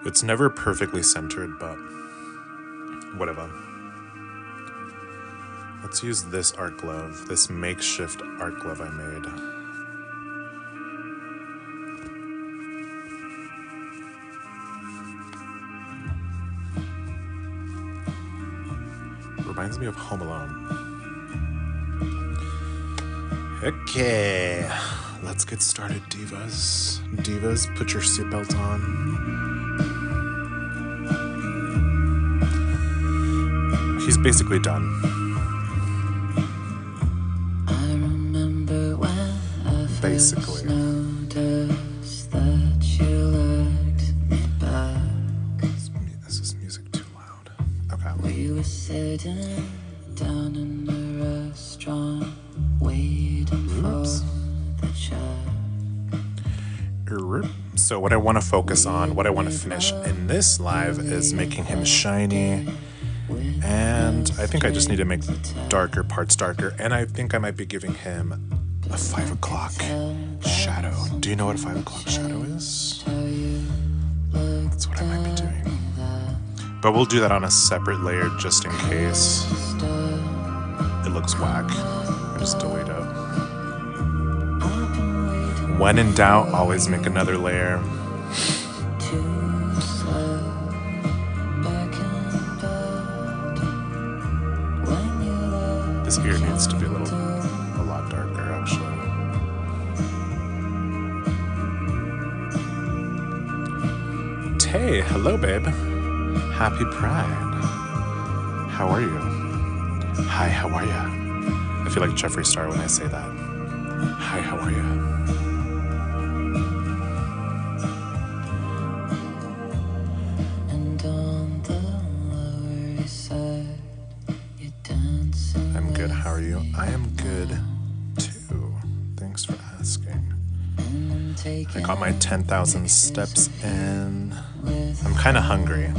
It's never perfectly centered, but whatever. Let's use this art glove, this makeshift art glove I made. Reminds me of Home Alone. Okay, let's get started, divas. Divas, put your seatbelt on. He's basically done. I remember when I Basically. noticed that you looked me back. Is this music too loud? Okay. We were sitting down in the restaurant, waiting for the check. So what I want to focus on, what I want to finish in this live is making him shiny. And I think I just need to make darker parts darker. And I think I might be giving him a 5 o'clock shadow. Do you know what a 5 o'clock shadow is? That's what I might be doing. But we'll do that on a separate layer just in case it looks whack. I just delete it. When in doubt, always make another layer. This ear needs to be a lot darker, actually. Tay, hello, babe. Happy Pride. How are you? Hi, how are ya? I feel like Jeffree Star when I say that. Hi, how are ya? I'm good, how are you? I am good too. Thanks for asking. I got my 10,000 steps in. I'm kind of hungry,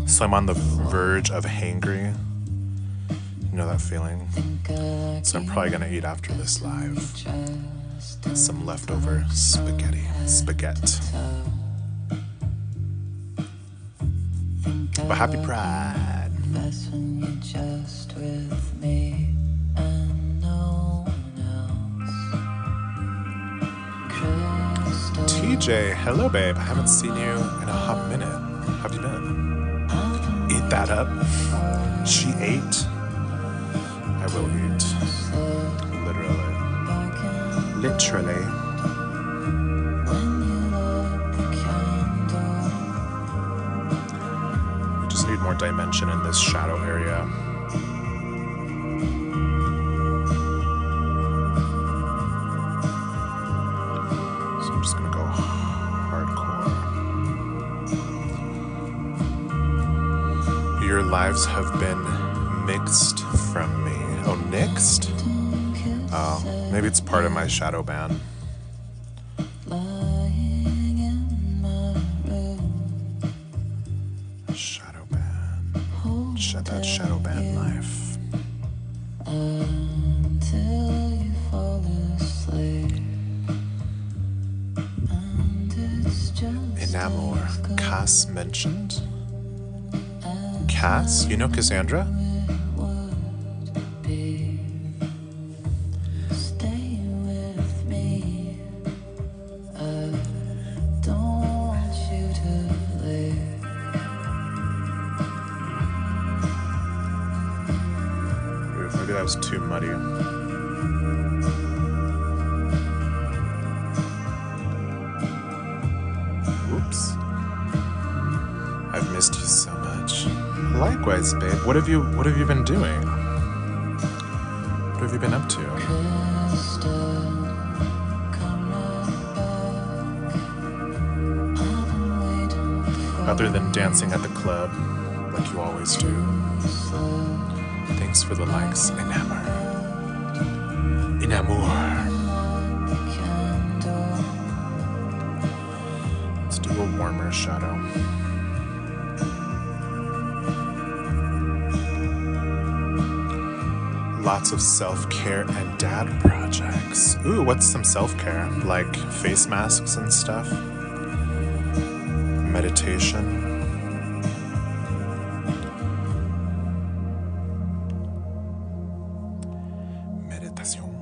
so I'm on the verge of hangry. You know that feeling? So I'm probably gonna eat after this live. Some leftover spaghetti. But happy Pride. That's when you're just with me and no one else. TJ, hello babe. I haven't seen you in a hot minute. How have you been? Eat that up. She ate. I will eat. Literally. We just need more dimension in this shadow area. So I'm just gonna go hardcore. Your lives have been mixed from me. Oh, nixed? Oh, maybe it's part of my shadow ban. Shadow ban. Shed that shadow ban life. Until you fall asleep, and it's just Enamor. Cass mentioned. Cass? You know Cassandra? stay with me. I don't want you to leave. Ooh, maybe that was too muddy. Whoops. I've missed you so much. Likewise, babe. What have you been doing? What have you been up to? Other than dancing at the club, like you always do. Thanks for the likes, Enamor. Let's do a warmer shadow. Lots of self-care and dad projects. Ooh, what's some self-care? Like face masks and stuff? meditation. Meditación.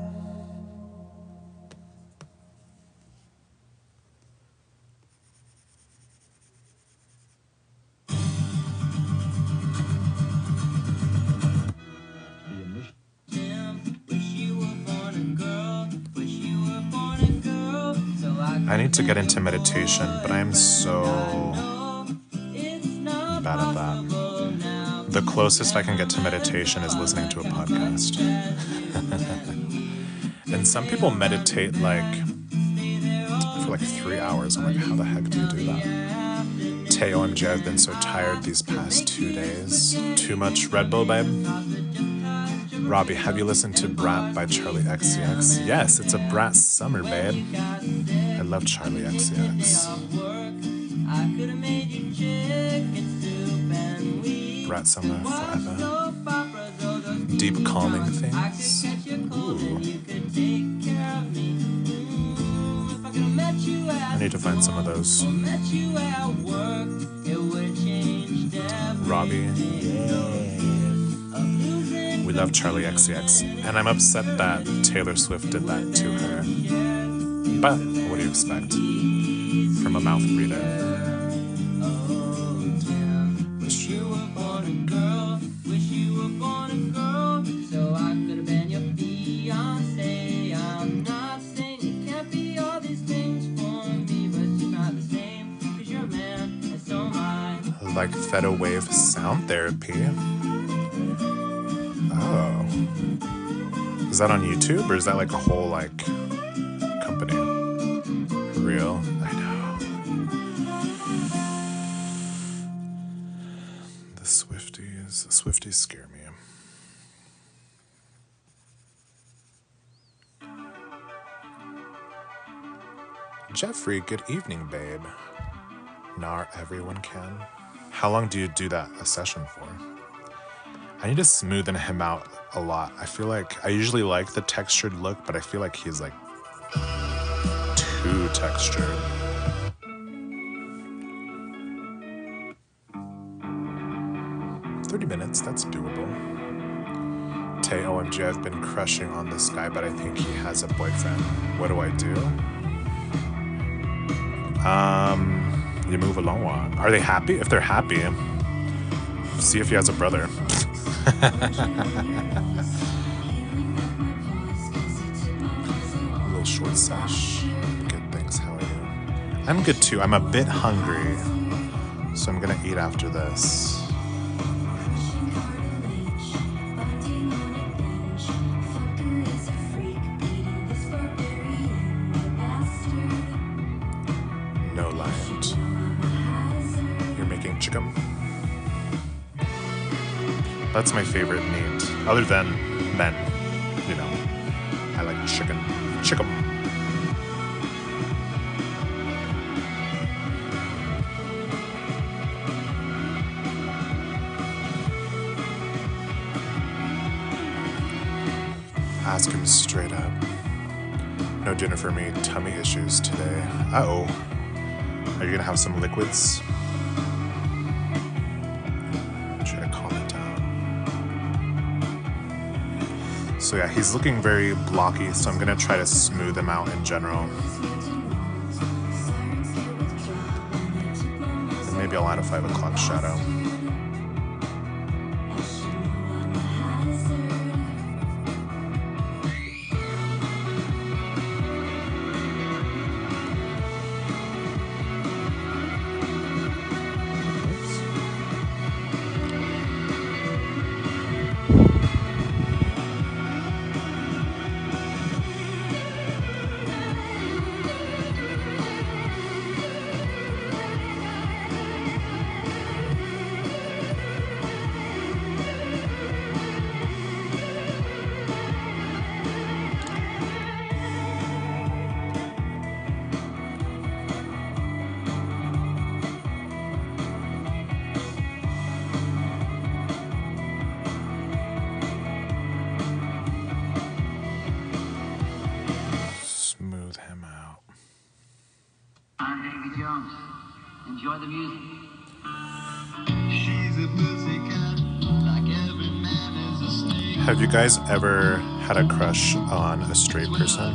I need to get into meditation, but I'm so bad at that. The closest I can get to meditation is listening to a podcast. And some people meditate for like 3 hours. I'm like, how the heck do you do that? Tay, OMG, I've been so tired these past 2 days. Too much Red Bull, babe? Robbie, have you listened to Brat by Charlie XCX? Yes, it's a Brat summer, babe. I love Charlie XCX. Brat summer forever. Deep calming things. Ooh. I need to find some of those. Robbie. We love Charlie XCX. And I'm upset that Taylor Swift did that to her. But what do you expect from a mouth breather? Wish you were born a girl. Wish you were born a girl. So I could have been your fiancé. I'm not saying you can't be all these things for me, but it's not the same. Cause you're a man and so am I. Like Theta Wave Sound Therapy. Oh. Is that on YouTube or is that like a whole company? Real? I know. The Swifties scare me. Jeffrey, good evening, babe. Nar, everyone can. How long do you do a session for? I need to smoothen him out a lot. I feel like I usually like the textured look, but I feel like he's too textured. $30, that's doable. Tay, OMG, I've been crushing on this guy, but I think he has a boyfriend. What do I do? You move along. Are they happy? If they're happy, see if he has a brother. A little short sesh. Good, thanks. How are you? I'm good too. I'm a bit hungry, so I'm gonna eat after this. No light. You're making chicken? That's my favorite meat, other than men. You know, I like chicken. Chicken. Ask him straight up. No dinner for me, tummy issues today. Uh-oh. Are you gonna have some liquids? Try to calm it down. So yeah, he's looking very blocky, so I'm gonna try to smooth him out in general. And maybe I'll add a 5 o'clock shadow. Enjoy the music. Have you guys ever had a crush on a straight person?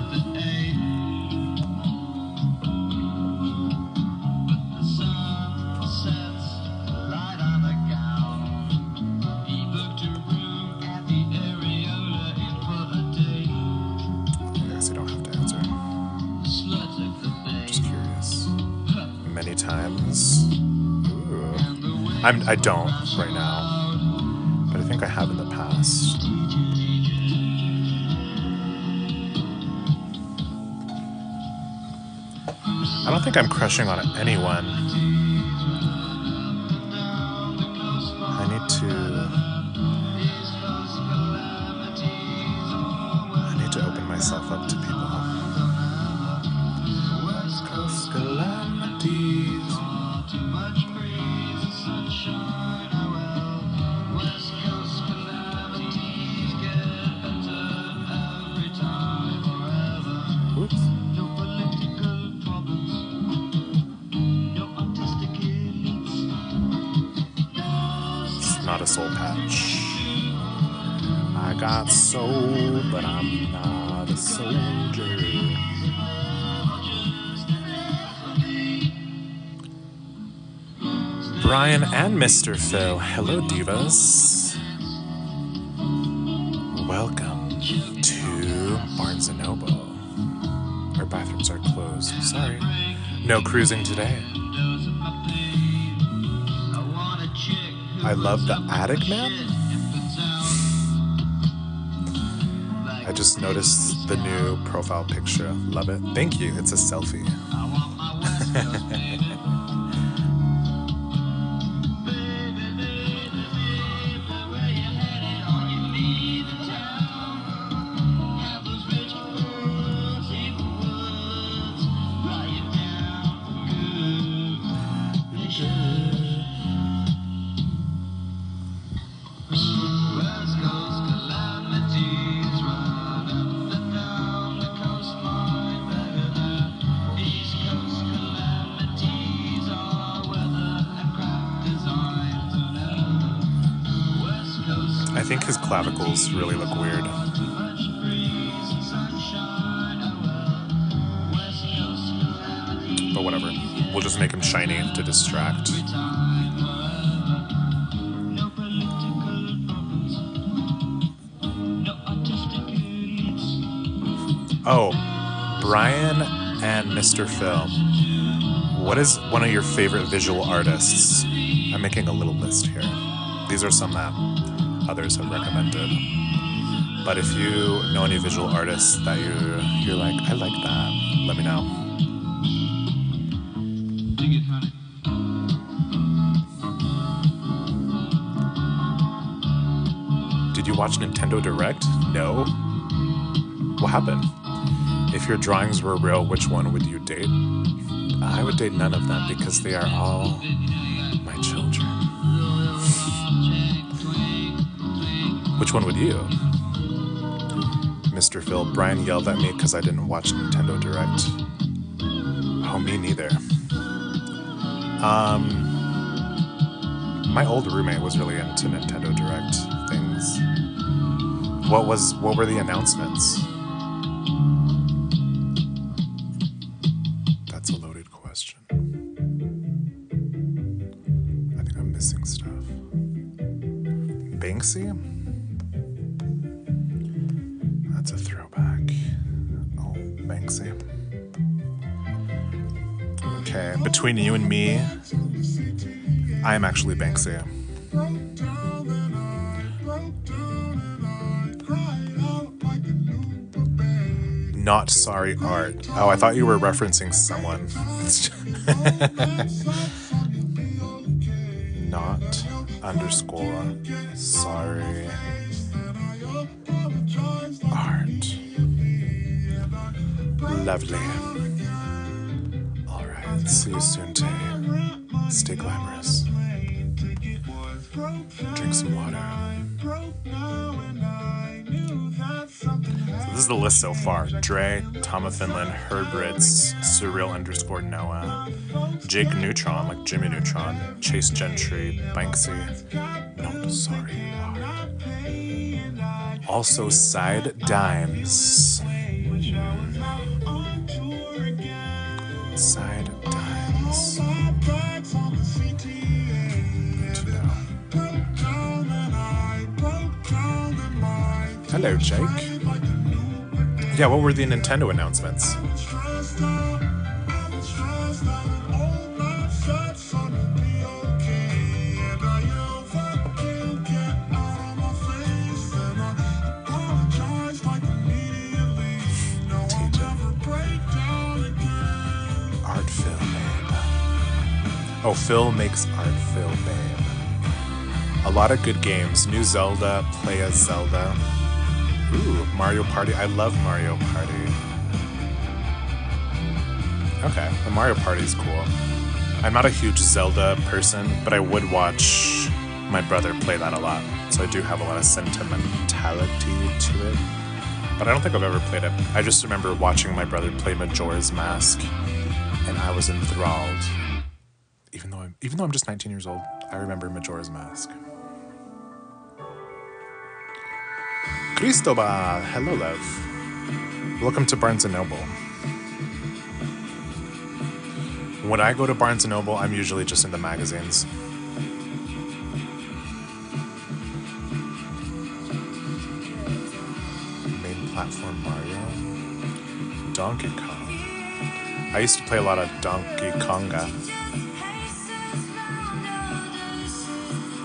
I guess you don't have to answer. Just curious. Many times. Ooh. I don't right now, but I think I have in the past. I don't think I'm crushing on anyone. I need to open myself up to people. West Coast calamities. Oops. Not a soul patch. I got soul, but I'm not a soldier. Brian and Mr. Phil, hello divas. Welcome to Barnes & Noble. Our bathrooms are closed, sorry. No cruising today. I love the Attic Man. I just noticed the new profile picture. Love it. Thank you. It's a selfie. I think his clavicles really look weird. But whatever. We'll just make him shiny to distract. Oh, Brian and Mr. Phil. What is one of your favorite visual artists? I'm making a little list here. These are some that others have recommended. But if you know any visual artists that you're like, I like that, let me know. Did you watch Nintendo Direct? No. What happened? If your drawings were real, which one would you date? I would date none of them because they are all my children. Which one would you? Mr. Phil, Brian yelled at me because I didn't watch Nintendo Direct. Oh, me neither. My old roommate was really into Nintendo Direct things. What were the announcements? That's a loaded question. I think I'm missing stuff. Banksy? That's a throwback. Oh, Banksy. Okay, between you and me, I am actually Banksy. Not sorry art. Oh, I thought you were referencing someone. Not underscore sorry art. Lovely. Alright, see you soon, Tay. Stay glamorous. Drink some water. So this is is the list so far. Dre, Tom of Finland, Herbritz, Surreal_Noah, Jake Neutron, like Jimmy Neutron, Chase Gentry, Banksy, Not Sorry Art. Also Side Dimes. Side Dimes. Good to know. Hello, Jake. Yeah, what were the Nintendo announcements? Art Phil, babe. Oh, Phil makes art, Phil, babe. A lot of good games. New Zelda, play as Zelda. Ooh, Mario Party. I love Mario Party. Okay, the Mario Party is cool. I'm not a huge Zelda person, but I would watch my brother play that a lot. So I do have a lot of sentimentality to it. But I don't think I've ever played it. I just remember watching my brother play Majora's Mask, and I was enthralled. Even though I'm just 19 years old, I remember Majora's Mask. Cristobal, hello, love. Welcome to Barnes & Noble. When I go to Barnes & Noble, I'm usually just in the magazines. Main platform Mario. Donkey Kong. I used to play a lot of Donkey Konga.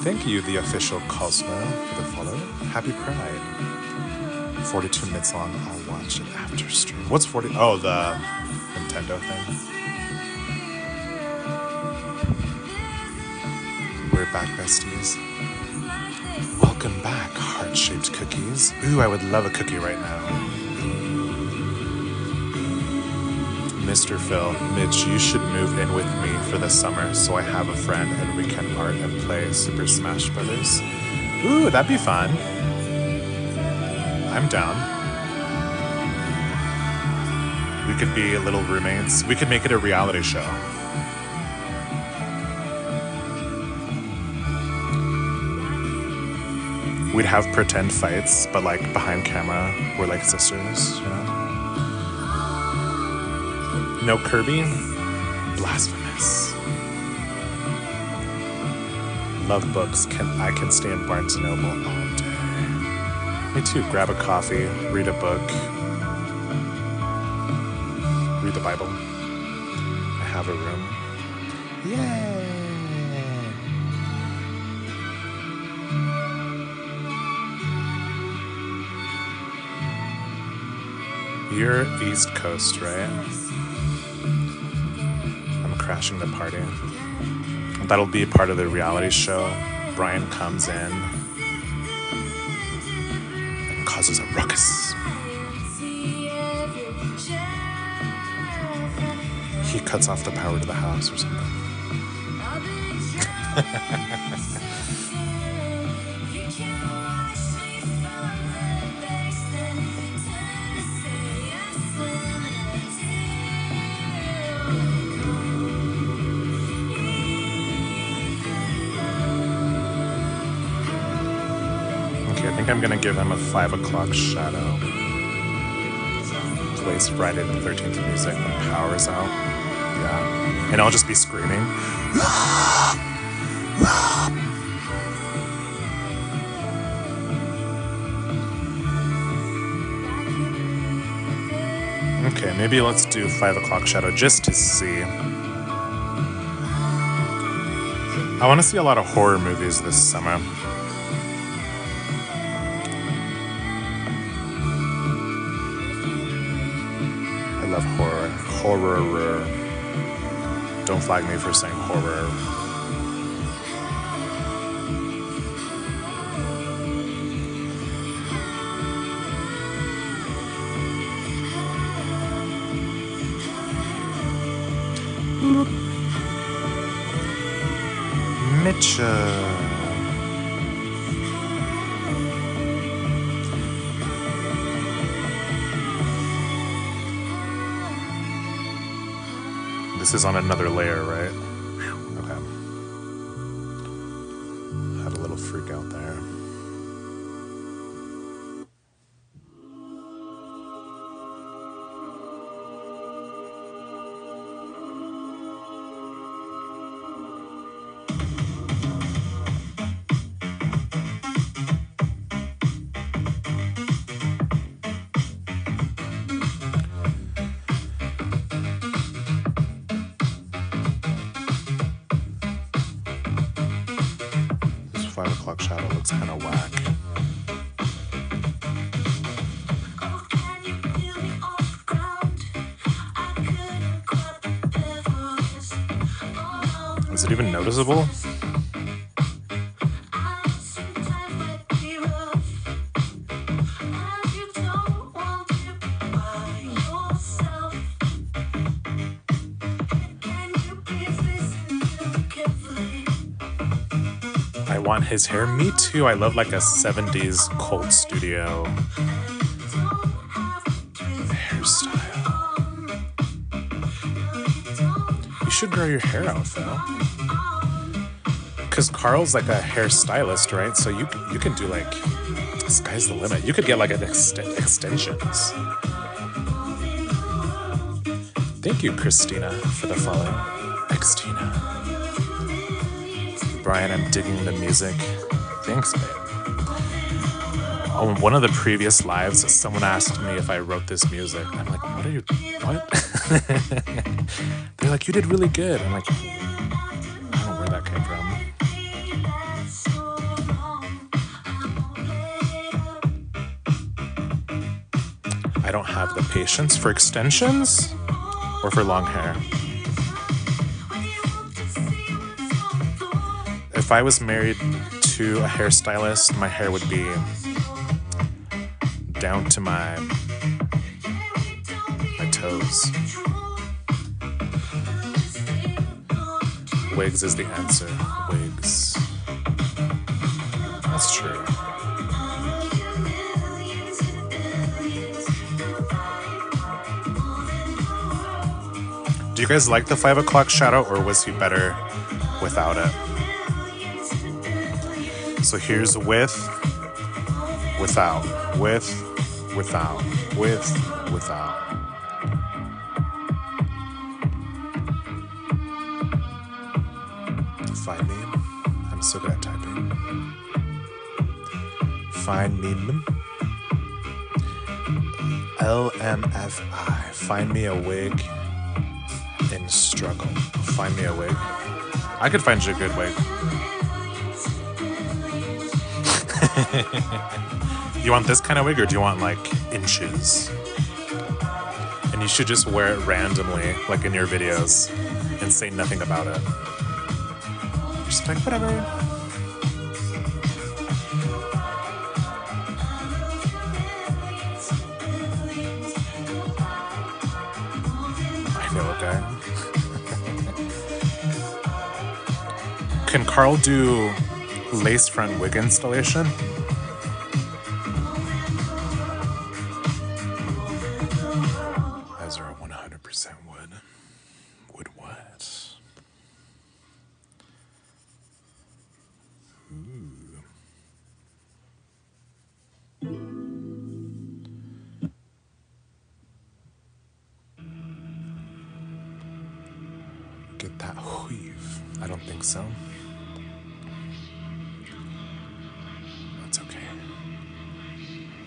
Thank you, the official Cosmo, for the follow. Happy Pride. 42 minutes long. I'll watch it after stream. What's 40? Oh, the Nintendo thing. We're back, besties. Welcome back, heart-shaped cookies. Ooh, I would love a cookie right now. Mr. Phil, Mitch, you should move in with me for the summer so I have a friend and we can art and play Super Smash Brothers. Ooh, that'd be fun. I'm down. We could be little roommates. We could make it a reality show. We'd have pretend fights, but like behind camera, we're like sisters, you know? No Kirby? Blasphemous. Love books. I can stay in Barnes & Noble all day. Me too. Grab a coffee, read a book, read the Bible. I have a room. Yay! You're East Coast, right? I'm crashing the party. That'll be part of the reality show. Brian comes in and causes a ruckus. He cuts off the power to the house or something. I think I'm gonna give him a 5 o'clock shadow. Plays Friday the 13th music when power's out. Yeah. And I'll just be screaming. Okay, maybe let's do 5 o'clock shadow just to see. I want to see a lot of horror movies this summer. I love horror. Horror. Don't flag me for saying horror. Mitchell. this is on another layer, right? Okay. Had a little freak out there. This 5 o'clock shadow looks kind of whack. Is it even noticeable? I want his hair. Me too. I love like a 70s Cold Studio hairstyle. You should grow your hair out, though. Because Carl's like a hairstylist, right? So you can do like, sky's the limit. You could get like an extensions. Thank you, Christina, for the follow. Xtina. Brian, I'm digging the music. Thanks, babe. On one of the previous lives, someone asked me if I wrote this music. I'm like, what? They're like, you did really good. I'm like, I don't know where that came from. I don't have the patience for extensions or for long hair. If I was married to a hairstylist, my hair would be down to my toes. Wigs is the answer. Wigs. That's true. Do you guys like the 5 o'clock shadow, or was he better without it? So here's with, without, with, without, with, without. Find me. I'm so good at typing. Find me. LMFI. Find me a wig in struggle. Find me a wig. I could find you a good wig. You want this kind of wig, or do you want like inches? And you should just wear it randomly, like in your videos, and say nothing about it. Just like, whatever. I know a guy. Can Carl do lace front wig installation? Ezra 100% would. Would what? Ooh. Get that weave. I don't think so.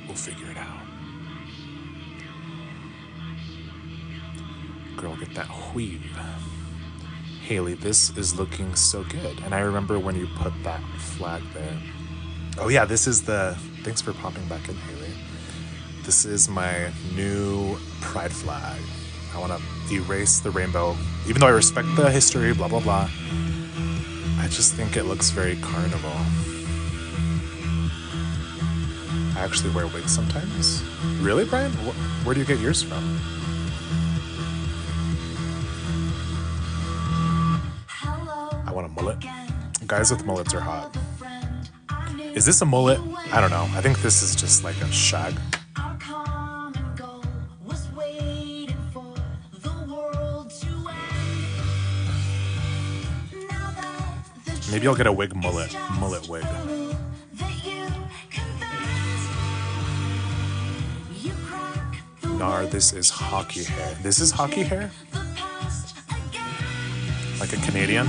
We'll figure it out. Girl, get that weave. Haley, this is looking so good. And I remember when you put that flag there. Oh yeah, this is the... Thanks for popping back in, Haley. This is my new pride flag. I want to erase the rainbow. Even though I respect the history, blah, blah, blah. I just think it looks very carnival. I actually wear wigs sometimes. Really, Brian? Where do you get yours from? I want a mullet. Guys with mullets are hot. Is this a mullet? I don't know. I think this is just like a shag. Maybe I'll get a wig mullet wig. Nar, this is hockey hair. This is hockey hair? Like a Canadian?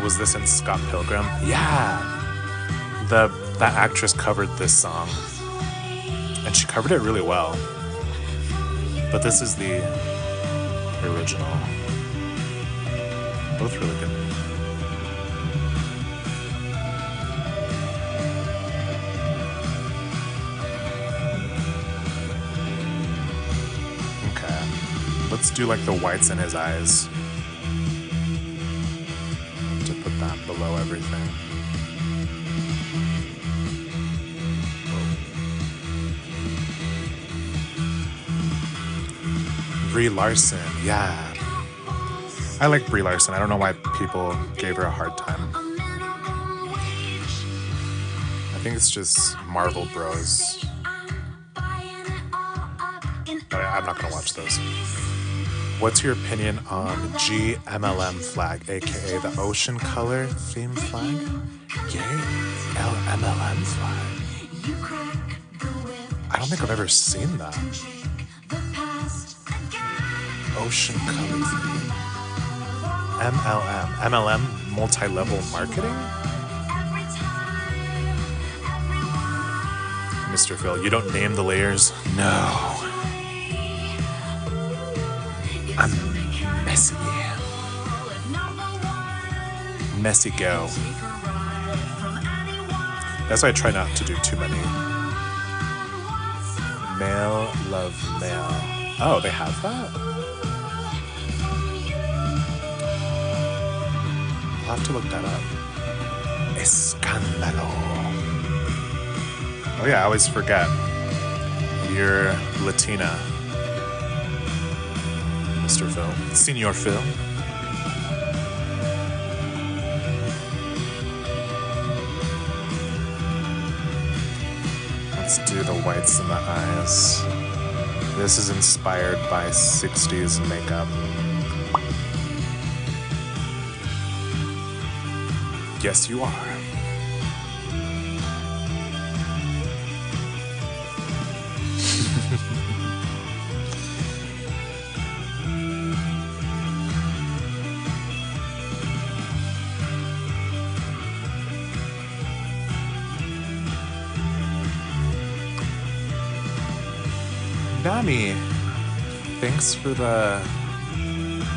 Was this in Scott Pilgrim? Yeah! That actress covered this song. And she covered it really well. But this is the original. Both really good. Okay. Let's do like the whites in his eyes. To put that below everything. Brie Larson, yeah. I like Brie Larson. I don't know why people gave her a hard time. I think it's just Marvel Bros. But I'm not gonna watch those. What's your opinion on GMLM flag, aka the ocean color theme flag? Yay, LMLM flag. I don't think I've ever seen that. Ocean color theme. MLM, multi-level marketing? Mr. Phil, you don't name the layers? No. I'm messy. Messy go. That's why I try not to do too many. Male love male. Oh, they have that? I'll have to look that up. Escándalo. Oh yeah, I always forget. You're Latina. Mr. Phil. Senior Phil. Let's do the whites in the eyes. This is inspired by 60s makeup. Yes, you are. Nami, thanks for the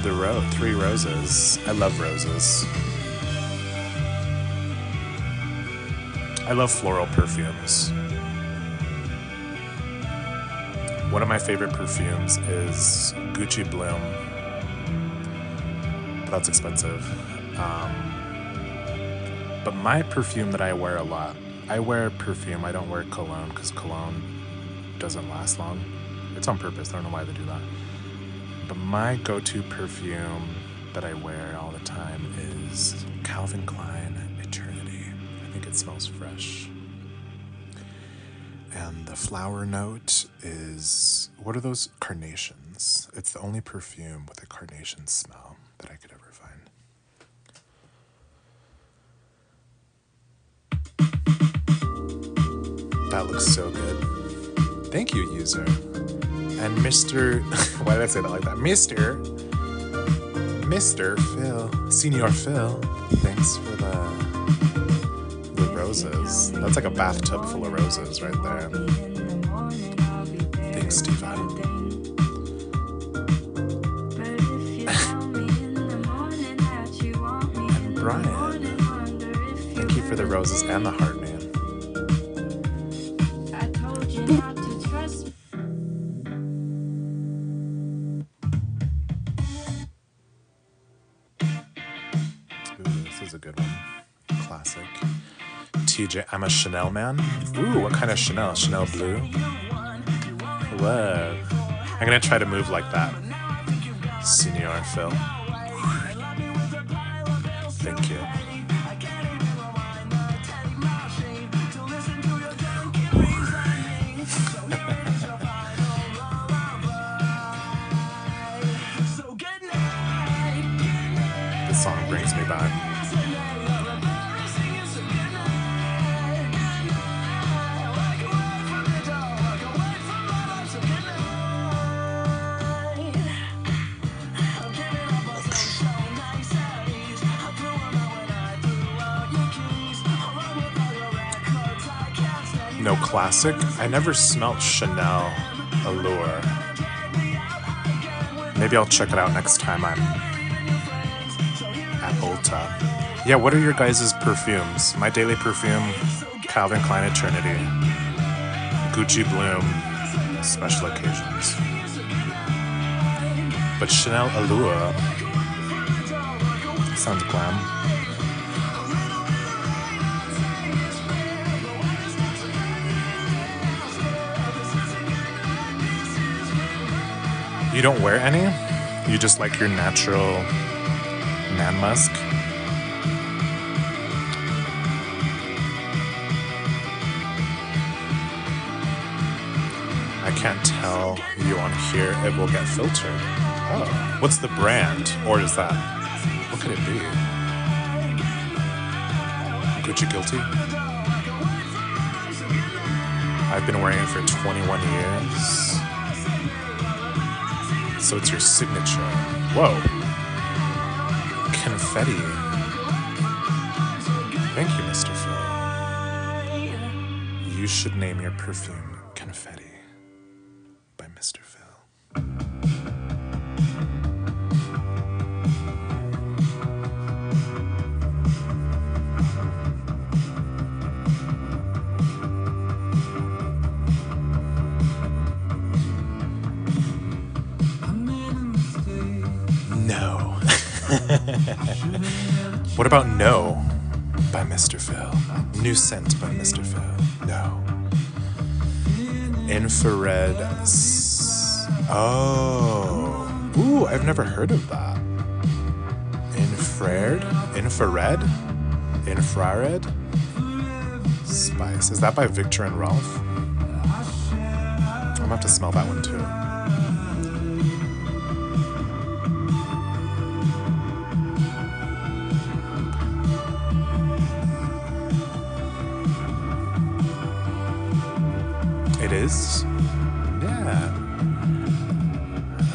3 roses. I love roses. I love floral perfumes. One of my favorite perfumes is Gucci Bloom. But that's expensive. But my perfume that I wear a lot, I wear perfume, I don't wear cologne because cologne doesn't last long. It's on purpose, I don't know why they do that. But my go-to perfume that I wear all the time is Calvin Klein Eternity. I think it smells fresh. And the flower note is, what are those? Carnations. It's the only perfume with a carnation smell that I could ever find. That looks so good. Thank you, user. And Mr. Why did I say that like that? Mr. Phil, Senior Phil, thanks for the roses. That's like a bathtub full of roses right there. Thanks, Steve. And Brian, thank you for the roses and the heart, man. A good one. Classic. TJ, I'm a Chanel man. Ooh, what kind of Chanel? Chanel blue? Whoa. I'm gonna try to move like that. Senior Phil. Thank you. brings me back. No classic. I never smelt Chanel Allure. Maybe I'll check it out next time I'm at Ulta. Yeah, what are your guys' perfumes? My daily perfume, Calvin Klein Eternity, Gucci Bloom, special occasions. But Chanel Allure sounds glam. You don't wear any? You just like your natural man musk? I can't tell you on here. It will get filtered. Oh. What's the brand? Or is that? What could it be? Gucci Guilty? I've been wearing it for 21 years. So it's your signature. Whoa. Confetti. Thank you, Mr. Phil. You should name your perfume Confetti by Mr. Phil. What about No by Mr. Phil? New Scent by Mr. Phil. No. Infrared. Oh. Ooh, I've never heard of that. Infrared? Infrared? Infrared? Spice. Is that by Victor and Rolf? I'm gonna have to smell that one too. It is? Yeah.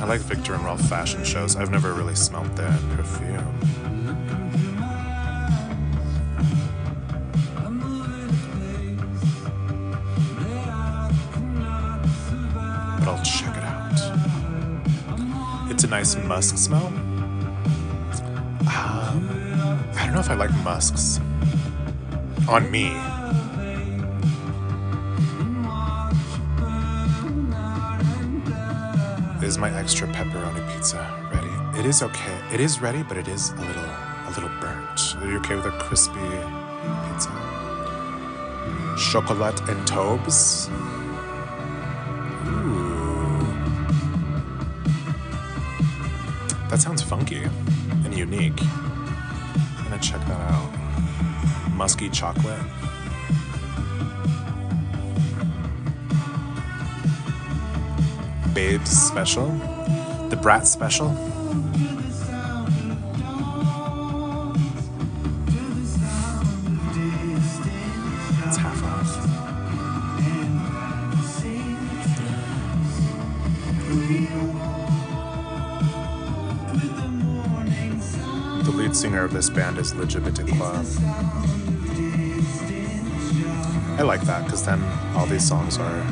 I like Victor and Rolf fashion shows. I've never really smelled their perfume. But I'll check it out. It's a nice musk smell. I don't know if I like musks. On me. Is my extra pepperoni pizza ready? It is okay. It is ready, but it is a little burnt. Are you okay with a crispy pizza? Chocolat and Taubes. Ooh. That sounds funky and unique. I'm gonna check that out. Musky chocolate. Babes special, the Brat special. It's half off. The lead singer of this band is Legibitiqua. I like that because then all these songs are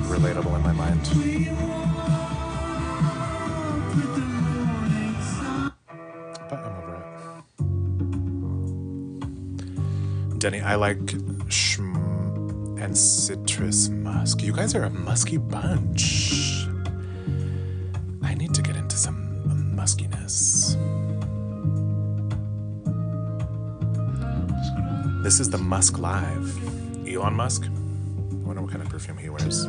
relatable in my mind. But I'm over it. Denny, I like Schm and Citrus Musk. You guys are a musky bunch. I need to get into some muskiness. This is the Musk Live. Elon Musk? I wonder what kind of perfume he wears.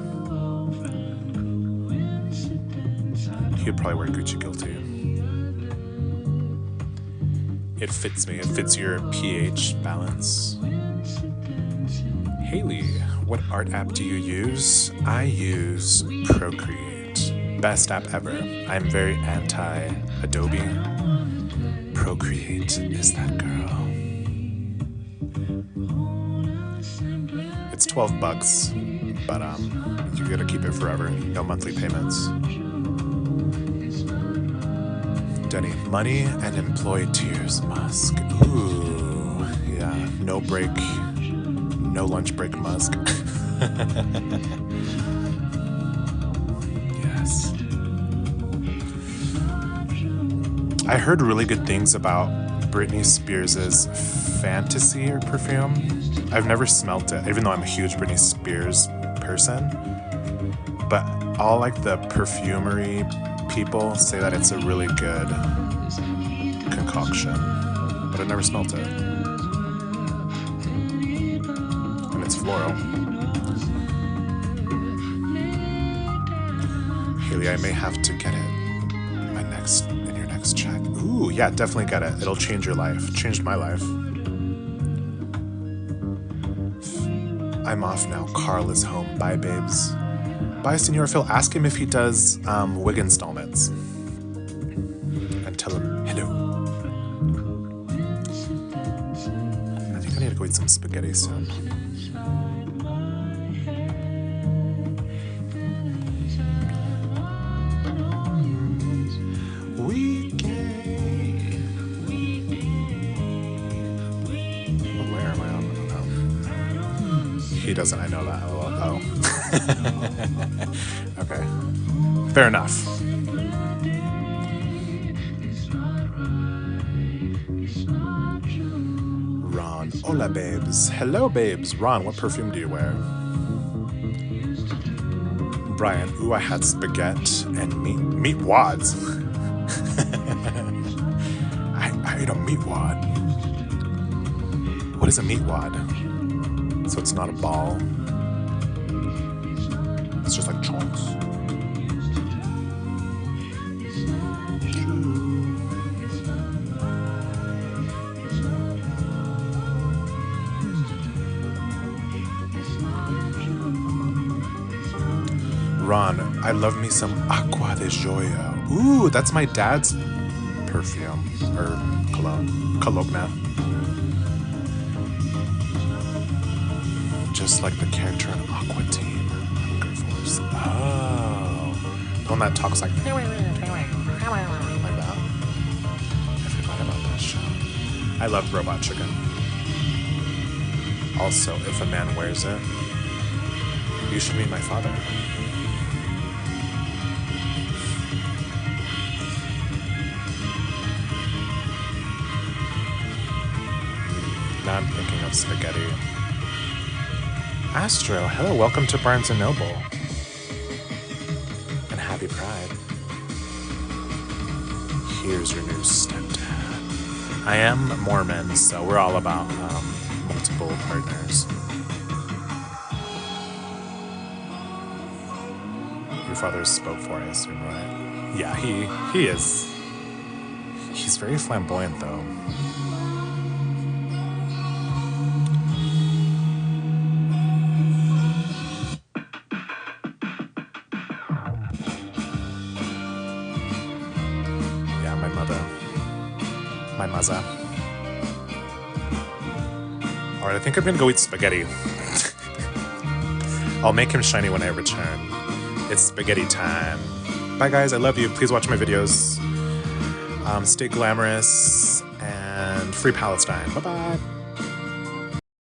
He would probably wear Gucci Guilty. It fits me. It fits your pH balance. Haley, what art app do you use? I use Procreate. Best app ever. I'm very anti-Adobe. co-create is that girl. It's $12, but you gotta keep it forever. No monthly payments. Denny, money and employee tiers, Musk. Ooh, yeah, no break, no lunch break, Musk. Yes. I heard really good things about Britney Spears' Fantasy perfume. I've never smelt it, even though I'm a huge Britney Spears person. But all like the perfumery people say that it's a really good concoction. But I've never smelt it. And it's floral. Haley, I may have to get it in your next check. Ooh, yeah, definitely get it. It'll change your life. Changed my life. I'm off now. Carl is home. Bye, babes. Bye, Senor Phil. Ask him if he does wig installments. And tell him hello. I think I need to go eat some spaghetti soon. Where am I on? Oh. He doesn't, I know that. Oh. Okay. Fair enough. Ron. Hola, babes. Hello, babes. Ron, what perfume do you wear? Brian. Ooh, I had spaghetti and meat wads. I ate a meat wad. What is a meat wad? So it's not a ball. It's just like chunks. Ron, I love me some Aqua de Joya. Ooh, that's my dad's perfume. Or cologne. Just like the character in Aqua Teen. Hunger Force. Oh. The one that talks like that. I forgot about that show. I love Robot Chicken. Also, if a man wears it, you should meet my father. Now I'm thinking of spaghetti. Astro, hello, welcome to Barnes & Noble. And happy Pride. Here's your new stepdad. I am Mormon, so we're all about multiple partners. Your father spoke for, I assume, right? Yeah, he is. He's very flamboyant, though. My mother. Alright, I think I'm gonna go eat spaghetti. I'll make him shiny when I return. It's spaghetti time. Bye guys, I love you. Please watch my videos. Stay glamorous and free Palestine. Bye bye.